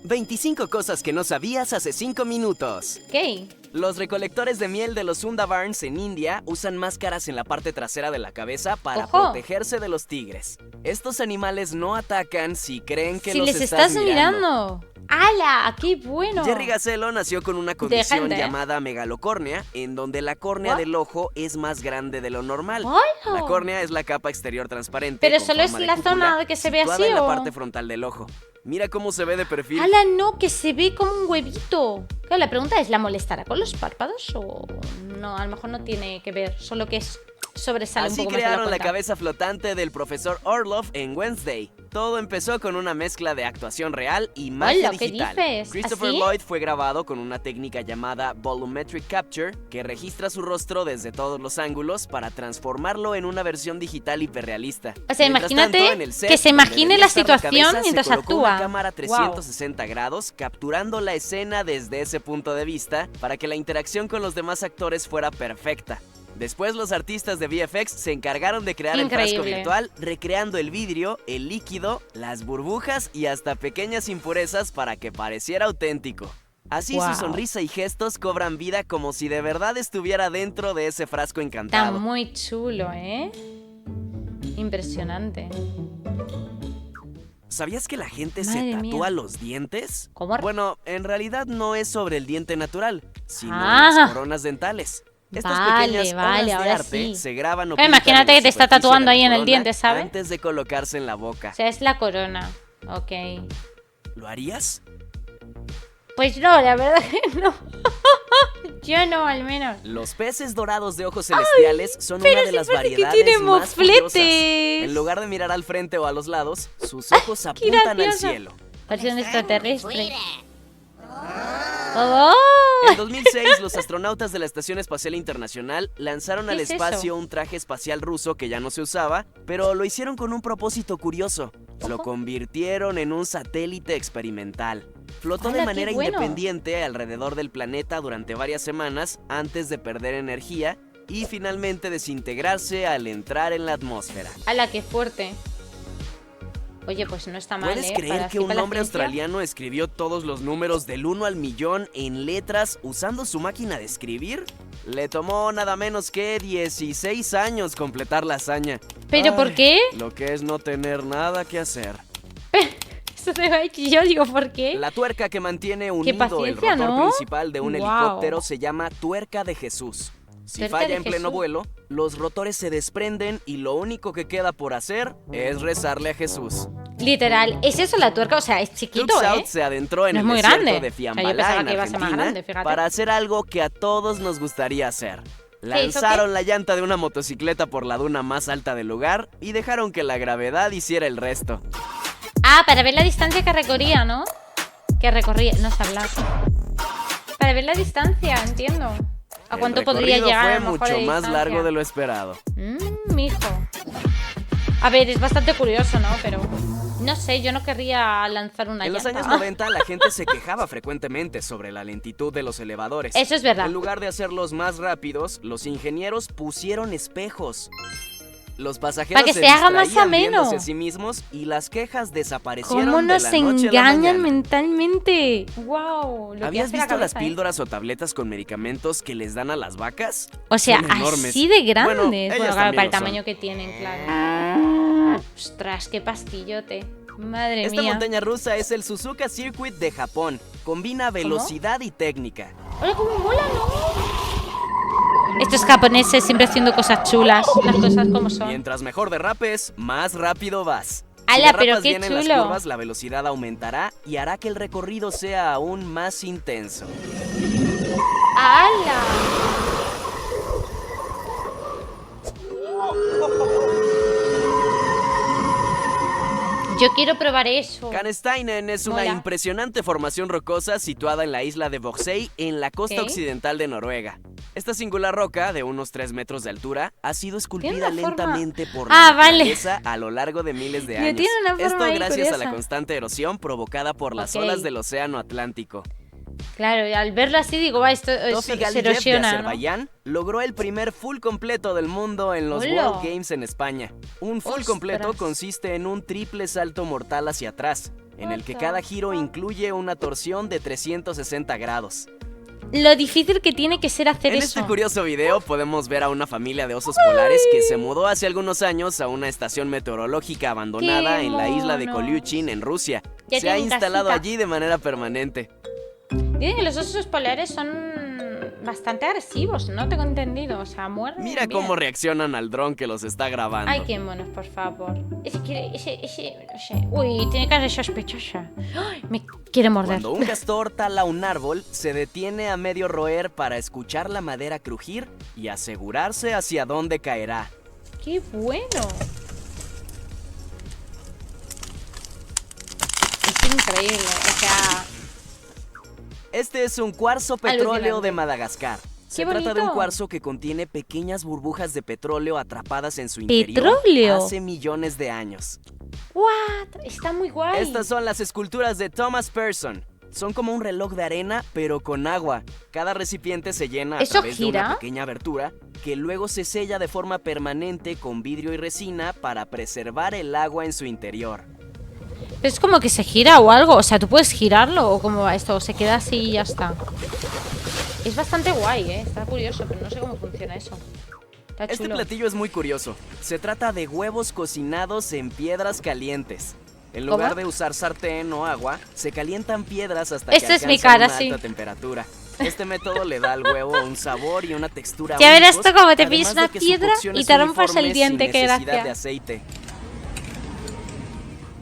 25 cosas que no sabías hace 5 minutos. ¿Qué? Los recolectores de miel de los Sundarbans en India usan máscaras en la parte trasera de la cabeza para ¡Ojo! protegerse de los tigres. Estos animales no atacan si creen que Si los les estás estás mirando. ¡Hala! ¡Qué bueno! Jerry Gazelo nació con una condición gente, ¿eh? llamada megalocórnea, en donde la córnea ¿What? del ojo es más grande de lo normal. ¡Hala! La córnea es la capa exterior transparente. Pero con solo es forma de la cúpula, zona que se ve situada así, en la ¿o? parte frontal del ojo. Mira cómo se ve de perfil. ¡Hala, no! Que se ve como un huevito. Claro, la pregunta es, ¿la molestará con los párpados o no? A lo mejor no tiene que ver, solo que es sobresale Así un poco más de crearon la cuenta. cabeza flotante del profesor Orlov en Wednesday. Todo empezó con una mezcla de actuación real y magia Hola, ¿qué digital. dices? Christopher ¿Así? Lloyd fue grabado con una técnica llamada volumetric capture, que registra su rostro desde todos los ángulos para transformarlo en una versión digital hiperrealista. O sea, Mientras imagínate tanto, en el set, que se donde imagine debía la estar situación cabeza, mientras se colocó actúa. una cámara Wow. 360 grados, capturando la escena desde ese punto de vista para que la interacción con los demás actores fuera perfecta. Después los artistas de VFX se encargaron de crear el frasco Increíble. virtual, recreando el vidrio, el líquido, las burbujas y hasta pequeñas impurezas para que pareciera auténtico. Así Wow. su sonrisa y gestos cobran vida como si de verdad estuviera dentro de ese frasco Está encantado. muy chulo, ¿eh? Impresionante. ¿Sabías que la gente se Madre tatúa mía. los dientes? ¿Cómo? Bueno, en realidad no es sobre el diente natural, sino en Ah. las coronas dentales. Estas Vale, pequeñas vale, obras de ahora arte sí. se graban o Pero pintan imagínate en la que te está superficie tatuando de la ahí en el corona diente, ¿sabes? antes de colocarse en la boca. O sea, es la corona. Ok. ¿Lo harías? Pues no, la verdad que no. Yo no, al menos. Los peces dorados de ojos celestiales son una de las parece que variedades tiene más curiosas. mofletes. En lugar de mirar al frente o a los lados, sus ojos qué apuntan al gracioso. cielo. Parece un extraterrestre. ¡Oh! En 2006, los astronautas de la Estación Espacial Internacional lanzaron al ¿Qué es espacio eso? un traje espacial ruso que ya no se usaba, pero lo hicieron con un propósito curioso. Lo Ojo. convirtieron en un satélite experimental. Flotó ¡Hala, de qué manera bueno! independiente alrededor del planeta durante varias semanas antes de perder energía y finalmente desintegrarse al entrar en la atmósfera. ¡Hala, qué fuerte! Oye, pues no está mal, ¿Puedes ¿eh? creer Para que así un para la hombre ciencia. australiano escribió todos los números del 1 al millón en letras usando su máquina de escribir? Le tomó nada menos que 16 años completar la hazaña. ¿Pero por Ay, qué? Lo que es no tener nada que hacer. Eso te va a decir yo, digo, ¿por qué? La tuerca que mantiene unido el paciencia, rotor ¿no? principal de un Guau. helicóptero se llama tuerca de Jesús. Si Tuerca falla de en pleno Jesús. vuelo, los rotores se desprenden y lo único que queda por hacer es rezarle a Jesús. Literal, ¿es eso la tuerca? O sea, es chiquito, Cook South ¿eh? se adentró en No el es muy desierto grande. de O sea, yo Fiambalá, pensaba en que iba a ser más Argentina, grande, fíjate. para hacer algo que a todos nos gustaría hacer. ¿eso Lanzaron la llanta de una motocicleta por la duna más alta del lugar y dejaron que la gravedad hiciera el resto. Ah, para ver la distancia que recorría, ¿no? Que recorría, no sé hablar. Para ver la distancia, entiendo. ¿A cuánto El podría recorrido llegar? fue a lo mejor mucho de más distancia? largo de lo esperado. Mijo. A ver, es bastante curioso, ¿no? Pero no sé, yo no querría lanzar una En los llanta. años 90 la gente se quejaba frecuentemente sobre la lentitud de los elevadores. Eso es verdad. En lugar de hacerlos más rápidos, los ingenieros pusieron espejos. Los pasajeros Para que se haga más distraían ameno. viéndose a sí mismos y las quejas desaparecieron ¿Cómo de nos la noche a la engañan mañana. mentalmente? ¡Wow! ¿Habías visto las píldoras o tabletas con medicamentos que les dan a las vacas? O sea, Son enormes. así de grandes. Bueno, Bueno, ellas claro, también para el lo son. tamaño que tienen, claro. Ostras, qué pastillote. Madre Esta mía. montaña rusa es el Suzuka Circuit de Japón. Combina velocidad y técnica. Hola, cómo mola, ¿no? Estos japoneses siempre haciendo cosas chulas, las cosas como son. Mientras mejor derrapes, más rápido vas. ¡Hala, Si pero derrapas qué bien en las chulo! curvas, la velocidad aumentará y hará que el recorrido sea aún más intenso. ¡Hala! Yo quiero probar eso. Cansteinen es una Mola. impresionante formación rocosa situada en la isla de Bogsey, en la costa Ok. occidental de Noruega. Esta singular roca, de unos 3 metros de altura, ha sido esculpida Tiene una forma- lentamente por Ah, la vale. naturaleza a lo largo de miles de Tío, años. tiene una forma Esto ahí gracias a la curiosa. constante erosión provocada por las Ok. olas del océano Atlántico. Claro, y al verlo así digo, va, esto Tofi se Galiyev de erosiona, ¿no? Azerbaiyán logró el primer full completo del mundo en los ¡Hola! World Games en España. Un full ¡Ostras! completo consiste en un triple salto mortal hacia atrás. en el que cada giro incluye una torsión de 360 grados. Lo difícil que tiene que ser hacer En eso. este curioso video podemos ver a una familia de osos polares que se mudó hace algunos años a una estación meteorológica abandonada ¡Qué en la isla de monos! Kolyuchin, en Rusia. Ya Se ha tienen instalado casita. allí de manera permanente. Dicen que los osos polares son bastante agresivos, ¿no? Tengo entendido. O sea, muerden Mira bien. cómo reaccionan al dron que los está grabando. Ay, qué monos, por favor. Ese, no sé. Uy, tiene cara de sospechosa. Ay, me quiere morder. Cuando un castor tala un árbol, se detiene a medio roer para escuchar la madera crujir y asegurarse hacia dónde caerá. ¡Qué bueno! Es increíble, o sea... Este es un cuarzo petróleo Alucinante. de Madagascar. Se ¡Qué trata de un bonito! cuarzo que contiene pequeñas burbujas de petróleo atrapadas en su interior ¿Petróleo? hace millones de años. ¿What? Está muy guay. Estas son las esculturas de Thomas Persson. Son como un reloj de arena, pero con agua. Cada recipiente se llena a ¿Eso través de gira? una pequeña abertura que luego se sella de forma permanente con vidrio y resina para preservar el agua en su interior. Pero es como que se gira o algo. O sea, ¿tú puedes girarlo o cómo va esto? ¿O se queda así y ya está? Es bastante guay, ¿eh? Está curioso, pero no sé cómo funciona eso. Está Este chulo. platillo es muy curioso. Se trata de huevos cocinados en piedras calientes. En ¿Cómo? lugar de usar sartén o agua, se calientan piedras hasta Esta que es mi alcanzan cara, una sí. alta temperatura. Este método le da al huevo un sabor y una textura Ya verás únicos, tú cómo te además pilles de una que su piedra cocción y es te rompas el uniforme diente, sin qué necesidad gracia. de aceite.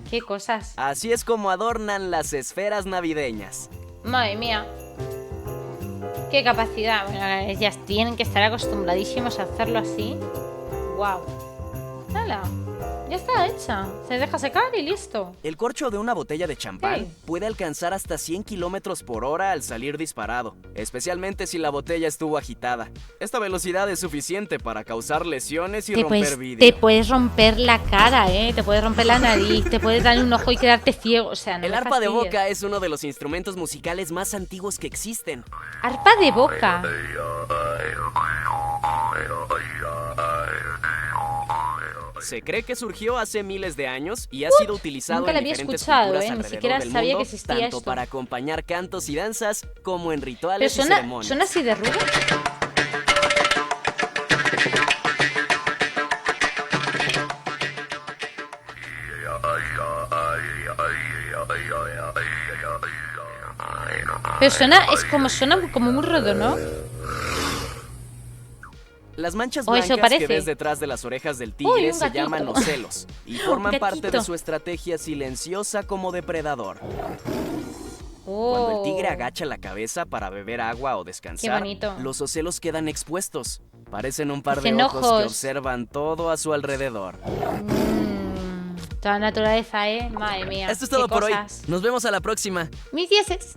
Qué cosas. Así es como adornan las esferas navideñas. Madre mía. Qué capacidad. Bueno, ya tienen que estar acostumbradísimos a hacerlo así. Wow. ¡Hala! Ya está hecha. Se deja secar y listo. El corcho de una botella de champán Sí. puede alcanzar hasta 100 kilómetros por hora al salir disparado, especialmente si la botella estuvo agitada. Esta velocidad es suficiente para causar lesiones y romper Te vidrio. puedes romper la cara, ¿eh? Te puedes romper la nariz, te puedes dar un ojo y quedarte ciego. O sea, no El me arpa de fastidies. boca es uno de los instrumentos musicales más antiguos que existen. Arpa de boca. Se cree que surgió hace miles de años y ha sido utilizado Nunca en la había diferentes escuchado, culturas ¿eh? Ni alrededor siquiera del sabía mundo, que existía tanto esto. para acompañar cantos y danzas como en Pero rituales y suena ceremonias. así de rudo. Pero suena como muy rudo, ¿no? Las manchas O eso blancas que parece. ves detrás de las orejas del Uy, tigre un se gatito. llaman ocelos y forman Un parte de gatito. su estrategia silenciosa como depredador. Oh. Cuando el tigre agacha la cabeza para beber agua o descansar, Qué bonito. los ocelos quedan expuestos. Parecen un par de Hacen ojos que ojos. observan todo a su alrededor. Toda naturaleza, ¿eh? Madre mía. Esto es todo qué por hoy. cosas. Nos vemos a la próxima. Mis dieces.